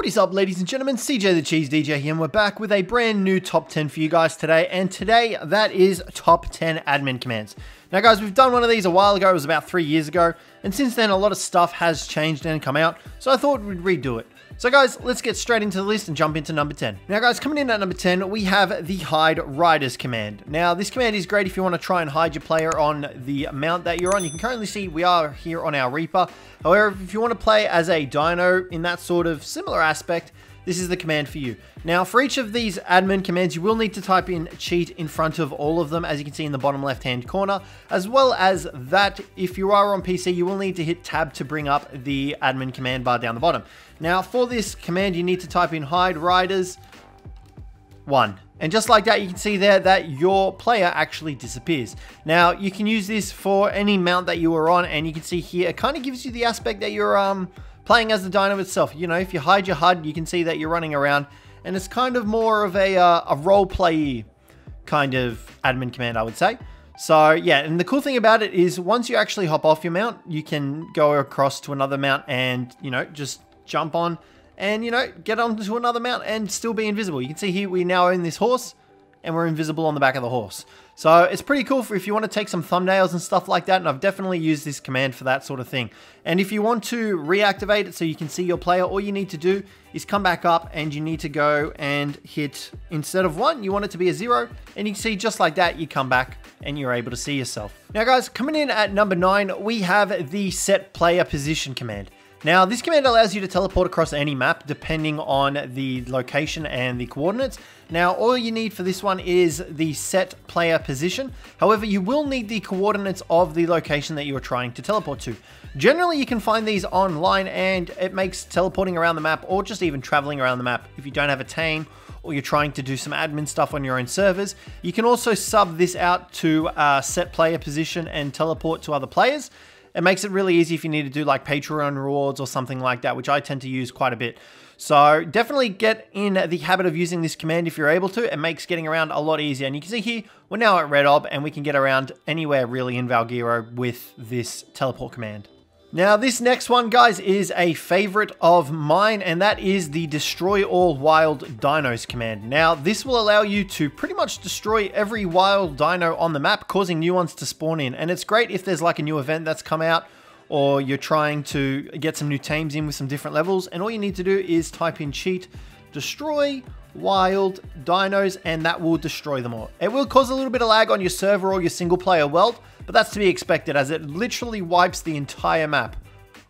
What is up, ladies and gentlemen? Cjthecheesedj here, and we're back with a brand new top 10 for you guys today. And today, that is top 10 admin commands. Now guys, we've done one of these a while ago. It was about 3 years ago. And since then, a lot of stuff has changed and come out. So I thought we'd redo it. So guys, let's get straight into the list and jump into number 10. Now guys, coming in at number 10, we have the Hideriders command. Now this command is great if you want to try and hide your player on the mount that you're on. You can currently see we are here on our Reaper. However, if you want to play as a dino in that sort of similar aspect, this is the command for you. Now, for each of these admin commands, you will need to type in cheat in front of all of them, as you can see in the bottom left-hand corner, as well as that, if you are on PC, you will need to hit tab to bring up the admin command bar down the bottom. Now, for this command, you need to type in Hideriders 1. And just like that, you can see there that your player actually disappears. Now, you can use this for any mount that you are on, and you can see here, it kind of gives you the aspect that you're playing as the dino itself. You know, if you hide your HUD, you can see that you're running around, and it's kind of more of a role play kind of admin command, I would say. So yeah, and the cool thing about it is once you actually hop off your mount, you can go across to another mount and, you know, just jump on and, you know, get onto another mount and still be invisible. You can see here we now own this horse and we're invisible on the back of the horse. So it's pretty cool for if you want to take some thumbnails and stuff like that, and I've definitely used this command for that sort of thing. And if you want to reactivate it so you can see your player, all you need to do is come back up and you need to go and hit, instead of 1, you want it to be a 0, and you can see just like that, you come back and you're able to see yourself. Now guys, coming in at number 9, we have the set player position command. Now, this command allows you to teleport across any map depending on the location and the coordinates. Now, all you need for this one is the set player position. However, you will need the coordinates of the location that you are trying to teleport to. Generally, you can find these online, and it makes teleporting around the map or just even traveling around the map if you don't have a tame or you're trying to do some admin stuff on your own servers. You can also sub this out to set player position and teleport to other players. It makes it really easy if you need to do like Patreon rewards or something like that, which I tend to use quite a bit. So definitely get in the habit of using this command if you're able to. It makes getting around a lot easier. And you can see here, we're now at Red Ob, and we can get around anywhere really in Valguero with this teleport command. Now, this next one, guys, is a favorite of mine, and that is the Destroy All Wild Dinos command. Now, this will allow you to pretty much destroy every wild dino on the map, causing new ones to spawn in. And it's great if there's like a new event that's come out, or you're trying to get some new tames in with some different levels, and all you need to do is type in cheat, destroy wild dinos, and that will destroy them all. It will cause a little bit of lag on your server or your single player world, but that's to be expected as it literally wipes the entire map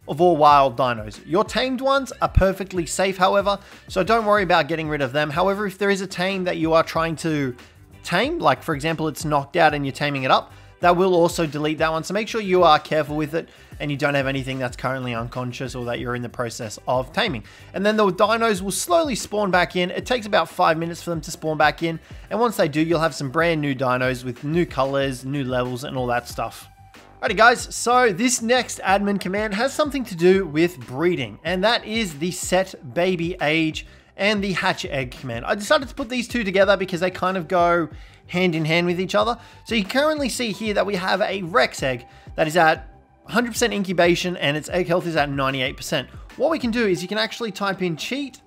of all wild dinos. Your tamed ones are perfectly safe, however, so don't worry about getting rid of them. However, if there is a tame that you are trying to tame, like for example, it's knocked out and you're taming it up, that will also delete that one. So make sure you are careful with it and you don't have anything that's currently unconscious or that you're in the process of taming. And then the dinos will slowly spawn back in. It takes about 5 minutes for them to spawn back in. And once they do, you'll have some brand new dinos with new colors, new levels, and all that stuff. Alrighty guys, so this next admin command has something to do with breeding, and that is the Setbabyage and the HatchEgg command. I decided to put these two together because they kind of go hand in hand with each other. So you currently see here that we have a Rex egg that is at 100% incubation and its egg health is at 98%. What we can do is you can actually type in cheat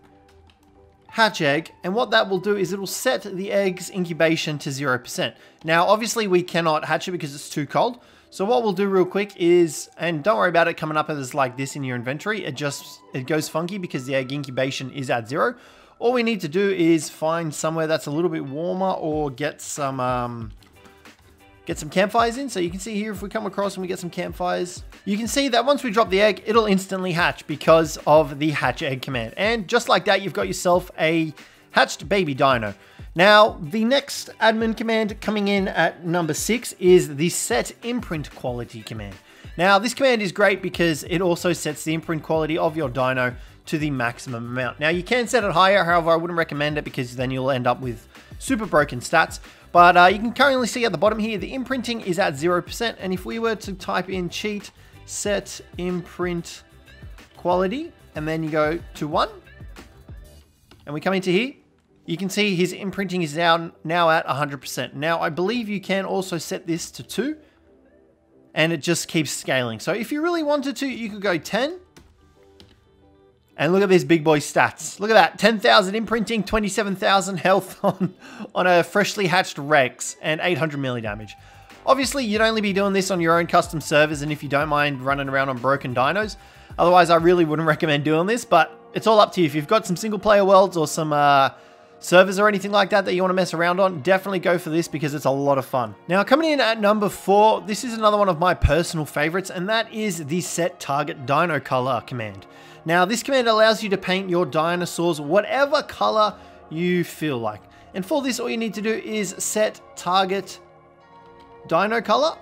HatchEgg, and what that will do is it will set the egg's incubation to 0%. Now, obviously we cannot hatch it because it's too cold. So what we'll do real quick is, and don't worry about it coming up as like this in your inventory, it goes funky because the egg incubation is at 0. All we need to do is find somewhere that's a little bit warmer or get some campfires in. So you can see here, if we come across and we get some campfires, you can see that once we drop the egg, it'll instantly hatch because of the HatchEgg command. And just like that, you've got yourself a hatched baby dino. Now, the next admin command coming in at number 6 is the Setimprintquality command. Now, this command is great because it also sets the imprint quality of your dino to the maximum amount. Now, you can set it higher, however, I wouldn't recommend it because then you'll end up with super broken stats. But you can currently see at the bottom here, the imprinting is at 0%. And if we were to type in cheat Setimprintquality, and then you go to 1, and we come into here, you can see his imprinting is now at 100%. Now, I believe you can also set this to 2, and it just keeps scaling. So if you really wanted to, you could go 10, And look at this big boy stats. Look at that. 10,000 imprinting, 27,000 health on a freshly hatched Rex, and 800 melee damage. Obviously, you'd only be doing this on your own custom servers and if you don't mind running around on broken dinos. Otherwise, I really wouldn't recommend doing this, but it's all up to you. If you've got some single player worlds or some servers or anything like that that you want to mess around on, definitely go for this because it's a lot of fun. Now, coming in at number 4, this is another one of my personal favorites, and that is the Settargetdinocolor command. Now, this command allows you to paint your dinosaurs whatever color you feel like. And for this, all you need to do is set target dino color.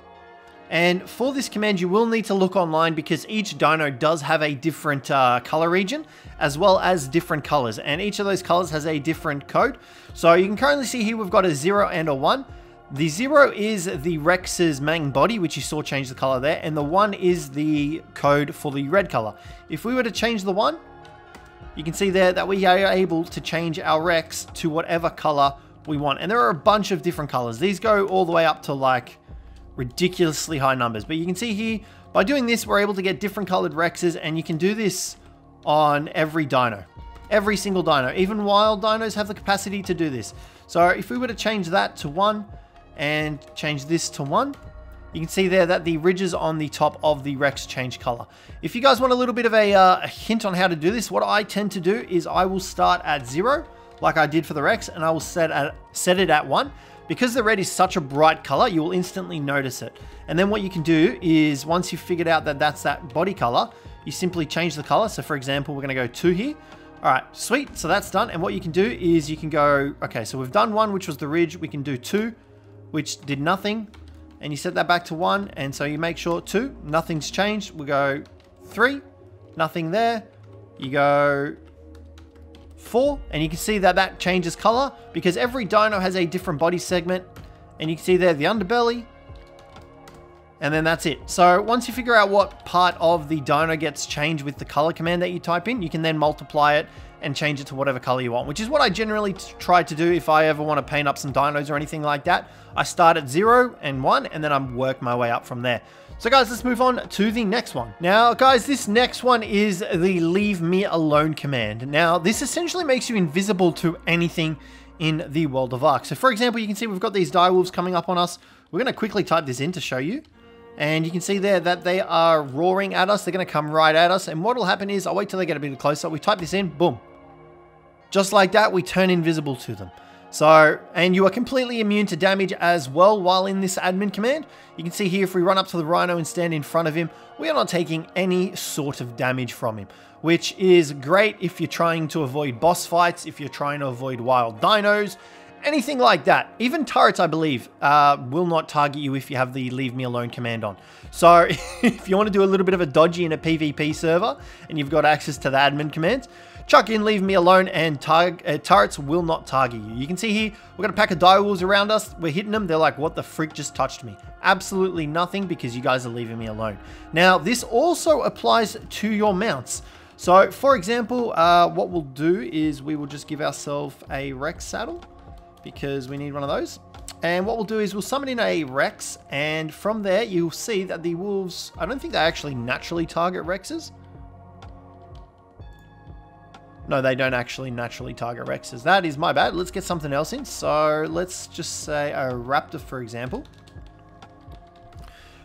And for this command, you will need to look online because each dino does have a different color region as well as different colors. And each of those colors has a different code. So you can currently see here we've got a 0 and a 1. The 0 is the Rex's main body, which you saw change the color there, and the 1 is the code for the red color. If we were to change the 1, you can see there that we are able to change our Rex to whatever color we want. And there are a bunch of different colors. These go all the way up to like ridiculously high numbers. But you can see here, by doing this, we're able to get different colored Rexes, and you can do this on every dino. Every single dino. Even wild dinos have the capacity to do this. So if we were to change that to 1, and change this to 1, you can see there that the ridges on the top of the Rex change color. If you guys want a little bit of a hint on how to do this, what I tend to do is I will start at 0, like I did for the Rex, and I will set it at 1. Because the red is such a bright color, you will instantly notice it. And then what you can do is, once you've figured out that that's that body color, you simply change the color. So for example, we're gonna go 2 here. All right, sweet, so that's done. And what you can do is you can go, okay, so we've done 1, which was the ridge. We can do 2, which did nothing, and you set that back to 1, and so you make sure 2, nothing's changed. We go 3, nothing there. You go 4, and you can see that that changes color because every dino has a different body segment, and you can see there the underbelly, and then that's it. So once you figure out what part of the dino gets changed with the color command that you type in, you can then multiply it and change it to whatever color you want, which is what I generally try to do if I ever want to paint up some dinos or anything like that. I start at 0 and 1, and then I work my way up from there. So guys, let's move on to the next one. Now guys, this next one is the Leavemealone command. Now this essentially makes you invisible to anything in the world of ARK. So for example, you can see we've got these direwolves coming up on us. We're going to quickly type this in to show you. And you can see there that they are roaring at us. They're going to come right at us. And what will happen is, I'll wait till they get a bit closer. We type this in, boom. Just like that, we turn invisible to them. So, and you are completely immune to damage as well while in this admin command. You can see here, if we run up to the rhino and stand in front of him, we are not taking any sort of damage from him, which is great if you're trying to avoid boss fights, if you're trying to avoid wild dinos, anything like that. Even turrets, I believe, will not target you if you have the Leavemealone command on. So if you want to do a little bit of a dodgy in a PvP server and you've got access to the admin commands, chuck in Leavemealone and turrets will not target you. You can see here, we've got a pack of direwolves around us. We're hitting them. They're like, what the frick just touched me? Absolutely nothing, because you guys are leaving me alone. Now, this also applies to your mounts. So for example, what we'll do is we will just give ourselves a Rex saddle, because we need one of those. And what we'll do is we'll summon in a Rex, and from there you'll see that the wolves, I don't think they actually naturally target Rexes. No, they don't actually naturally target Rexes. That is my bad. Let's get something else in. So let's just say a Raptor, for example.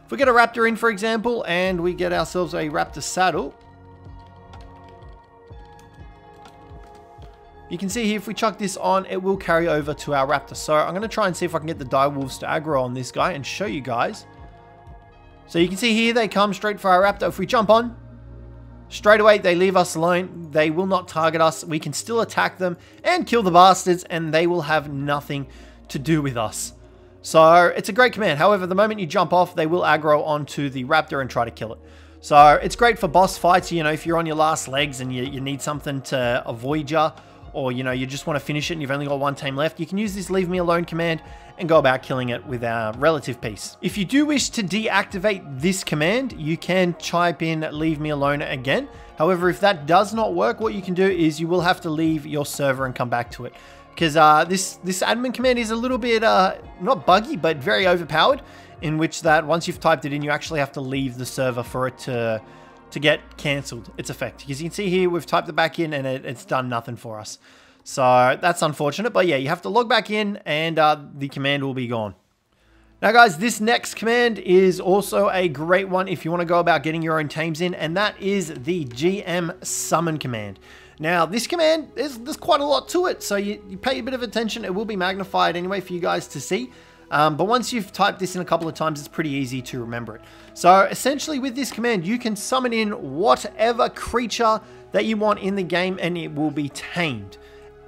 If we get a Raptor in, for example, and we get ourselves a Raptor saddle, you can see here, if we chuck this on, it will carry over to our Raptor. So I'm going to try and see if I can get the direwolves to aggro on this guy and show you guys. So you can see here, they come straight for our Raptor. If we jump on, straight away, they leave us alone. They will not target us. We can still attack them and kill the bastards, and they will have nothing to do with us. So it's a great command. However, the moment you jump off, they will aggro onto the Raptor and try to kill it. So it's great for boss fights. You know, if you're on your last legs and you need something to avoid you, or, you know, you just want to finish it and you've only got one team left, you can use this Leavemealone command and go about killing it with our relative peace. If you do wish to deactivate this command, you can type in Leavemealone again. However, if that does not work, what you can do is you will have to leave your server and come back to it. Because this admin command is a little bit, not buggy, but very overpowered, in which that once you've typed it in, you actually have to leave the server for it to to get cancelled, its effect. Because you can see here, we've typed it back in and it's done nothing for us. So that's unfortunate, but yeah, you have to log back in and the command will be gone. Now guys, this next command is also a great one if you want to go about getting your own tames in, and that is the Gmsummon command. Now this command, there's quite a lot to it, so you pay a bit of attention. It will be magnified anyway for you guys to see. But once you've typed this in a couple of times, it's pretty easy to remember it. So essentially with this command, you can summon in whatever creature that you want in the game and it will be tamed.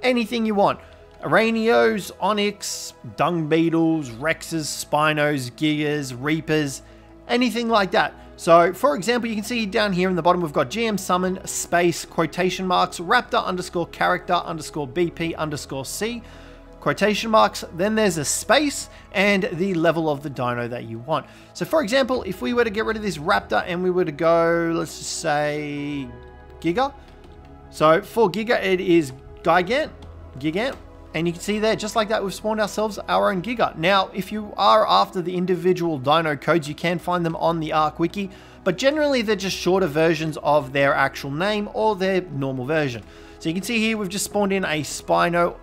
Anything you want. Aranios, Onyx, Dung Beetles, Rexes, Spinos, Gigas, Reapers, anything like that. So for example, you can see down here in the bottom, we've got Gmsummon space quotation marks raptor underscore character underscore BP underscore C quotation marks. Then there's a space and the level of the dino that you want. So for example, if we were to get rid of this raptor and we were to go, let's just say Giga. So for Giga, it is Gigant. And you can see there, just like that, we've spawned ourselves our own Giga. Now, if you are after the individual dino codes, you can find them on the ARK wiki, but generally they're just shorter versions of their actual name or their normal version. So you can see here, we've just spawned in a Spino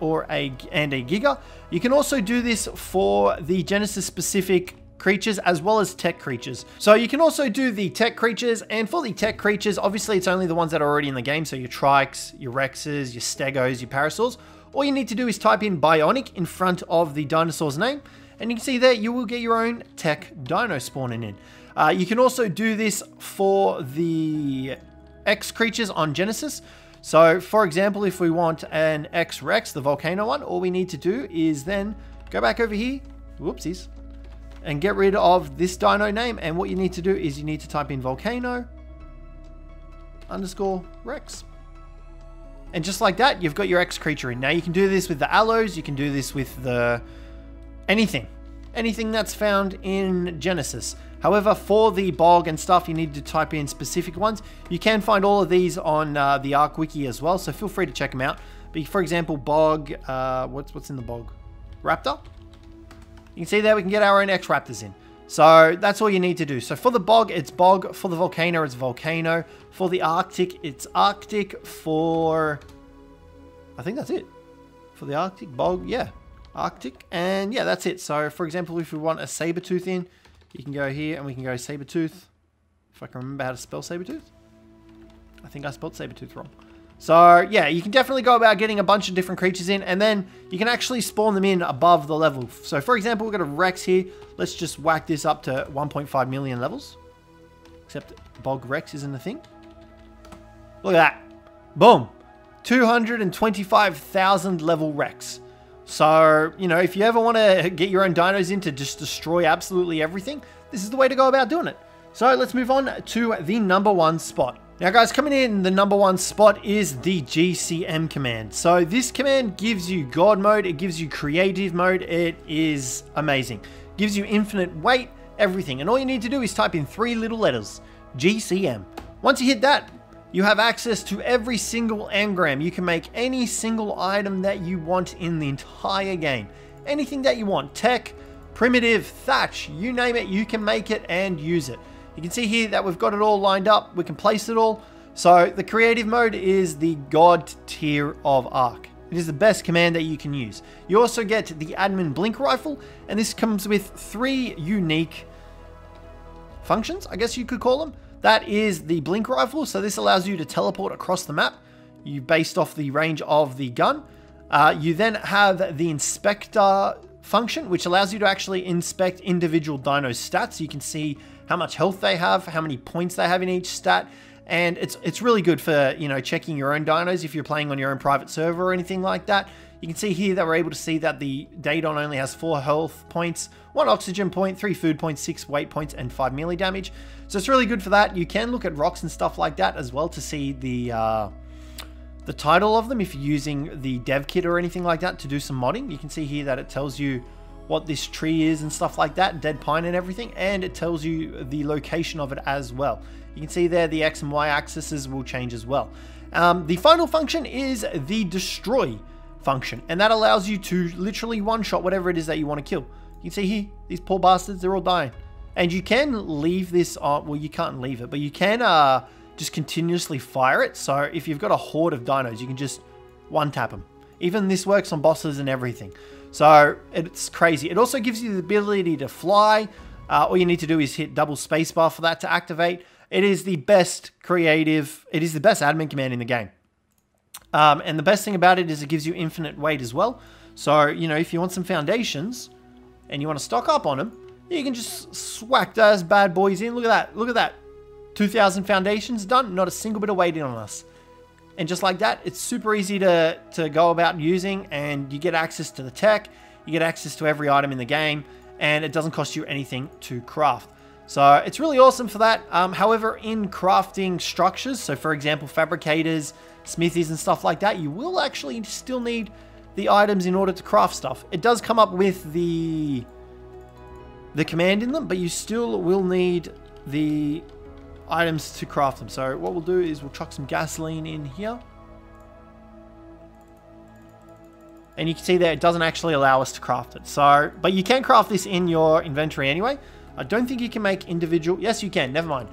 and a Giga. You can also do this for the Genesis specific creatures as well as tech creatures. So you can also do the tech creatures, and for the tech creatures, obviously it's only the ones that are already in the game. So your Trikes, your Rexes, your Stegos, your Parasaurs. All you need to do is type in Bionic in front of the dinosaur's name, and you can see there you will get your own tech dino spawning in. You can also do this for the X creatures on Genesis. So for example, if we want an X Rex, the volcano one, all we need to do is then go back over here, whoopsies, and get rid of this dino name. And what you need to do is you need to type in volcano underscore Rex. And just like that, you've got your X creature in. Now you can do this with the allos, you can do this with the anything that's found in Genesis. However, for the bog and stuff, you need to type in specific ones. You can find all of these on the ARK wiki as well, so feel free to check them out. But for example, bog, what's in the bog? Raptor. You can see there we can get our own X Raptors in. So that's all you need to do. So for the bog, it's bog. For the volcano, it's volcano. For the Arctic, it's Arctic. For, I think that's it. For the Arctic, bog, yeah, Arctic. And yeah, that's it. So for example, if we want a Sabertooth in, you can go here and we can go Sabertooth. If I can remember how to spell Sabertooth. I think I spelled Sabertooth wrong. So yeah, you can definitely go about getting a bunch of different creatures in, and then you can actually spawn them in above the level. So for example, we've got a Rex here. Let's just whack this up to 1.5 million levels. Except Bog Rex isn't a thing. Look at that. Boom. 225,000 level Rex. So, you know, if you ever want to get your own dinos in to just destroy absolutely everything, this is the way to go about doing it. So let's move on to the #1 spot. Now guys, coming in the #1 spot is the GCM command. So this command gives you God mode, it gives you creative mode, it is amazing. It gives you infinite weight, everything. And all you need to do is type in 3 little letters, GCM. Once you hit that, you have access to every single engram. You can make any single item that you want in the entire game. Anything that you want, tech, primitive, thatch, you name it, you can make it and use it. You can see here that we've got it all lined up. We can place it all. So the creative mode is the God tier of ARK. It is the best command that you can use. You also get the admin blink rifle, and this comes with 3 unique functions, I guess you could call them. That is the blink rifle. So this allows you to teleport across the map. You based off the range of the gun. You then have the inspector function, which allows you to actually inspect individual dinos stats. You can see how much health they have, how many points they have in each stat, and it's really good for, you know, checking your own dinos if you're playing on your own private server or anything like that. You can see here that we're able to see that the Daedon only has 4 health points, 1 oxygen point, 3 food points, 6 weight points, and 5 melee damage. So it's really good for that. You can look at rocks and stuff like that as well to see the title of them if you're using the dev kit or anything like that to do some modding. You can see here that it tells you what this tree is and stuff like that, dead pine and everything, and it tells you the location of it as well. You can see there the X and Y axes will change as well. The final function is the destroy function, and that allows you to literally one-shot whatever it is that you want to kill. You can see here, these poor bastards, they're all dying. And you can leave this on, well, you can't leave it, but you can just continuously fire it. So if you've got a horde of dinos, you can just one-tap them. Even this works on bosses and everything. So it's crazy. It also gives you the ability to fly. All you need to do is hit double spacebar for that to activate. It is the best creative, it is the best admin command in the game. And the best thing about it is it gives you infinite weight as well. So, you know, if you want some foundations and you want to stock up on them, you can just swack those bad boys in. Look at that. Look at that. 2,000 foundations done. Not a single bit of weight in on us. And just like that, it's super easy to go about using, and you get access to the tech. You get access to every item in the game, and it doesn't cost you anything to craft. So it's really awesome for that. However, in crafting structures, so for example, fabricators, smithies and stuff like that, you will actually still need the items in order to craft stuff. It does come up with the command in them, but you still will need the items to craft them. So what we'll do is we'll chuck some gasoline in here. And you can see that it doesn't actually allow us to craft it. So, but you can craft this in your inventory anyway. I don't think you can make individual. Yes, you can. Never mind.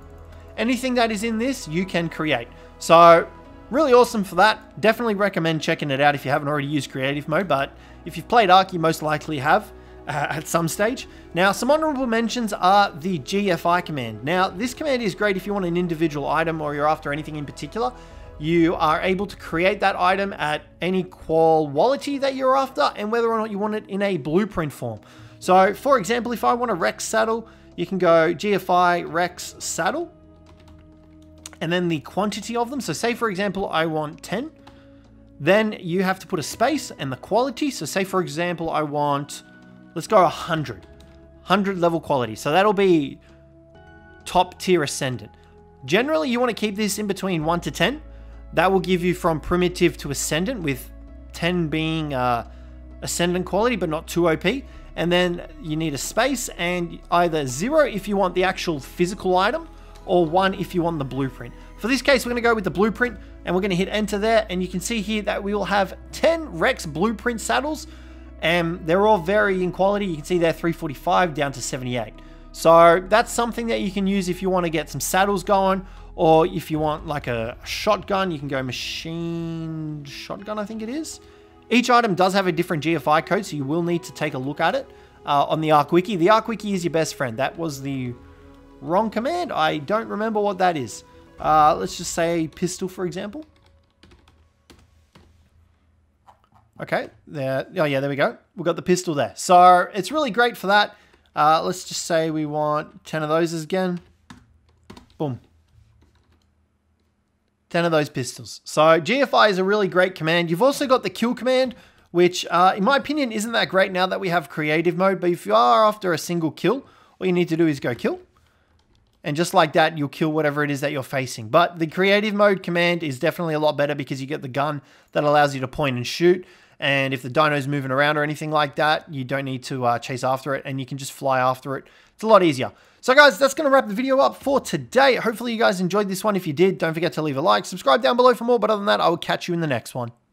Anything that is in this, you can create. So really awesome for that. Definitely recommend checking it out if you haven't already used creative mode. But if you've played ARK, you most likely have at some stage. Now, some honorable mentions are the GFI command. Now, this command is great if you want an individual item or you're after anything in particular. You are able to create that item at any quality that you're after, and whether or not you want it in a blueprint form. So, for example, if I want a Rex saddle, you can go GFI Rex saddle, and then the quantity of them. So say, for example, I want 10. Then you have to put a space and the quality. So say, for example, I want, let's go 100. 100 level quality. So that'll be top tier ascendant. Generally, you want to keep this in between 1 to 10. That will give you from primitive to ascendant, with 10 being ascendant quality, but not too OP. And then you need a space, and either 0 if you want the actual physical item, or 1 if you want the blueprint. For this case, we're going to go with the blueprint, and we're going to hit enter there, and you can see here that we will have 10 Rex blueprint saddles, and they're all varying quality. You can see they're 345 down to 78. So that's something that you can use if you want to get some saddles going, or if you want like a shotgun, you can go machine shotgun, I think it is. Each item does have a different GFI code, so you will need to take a look at it on the ARK Wiki. The ARK Wiki is your best friend. That was the wrong command. I don't remember what that is. Let's just say pistol, for example. Okay, there. Oh yeah, there we go. We've got the pistol there. So it's really great for that. Let's just say we want 10 of those again. Boom. 10 of those pistols. So GFI is a really great command. You've also got the kill command, which in my opinion isn't that great now that we have creative mode. But if you are after a single kill, all you need to do is go kill. And just like that, you'll kill whatever it is that you're facing. But the creative mode command is definitely a lot better because you get the gun that allows you to point and shoot. And if the dino's moving around or anything like that, you don't need to chase after it, and you can just fly after it. It's a lot easier. So guys, that's going to wrap the video up for today. Hopefully you guys enjoyed this one. If you did, don't forget to leave a like, subscribe down below for more. But other than that, I will catch you in the next one.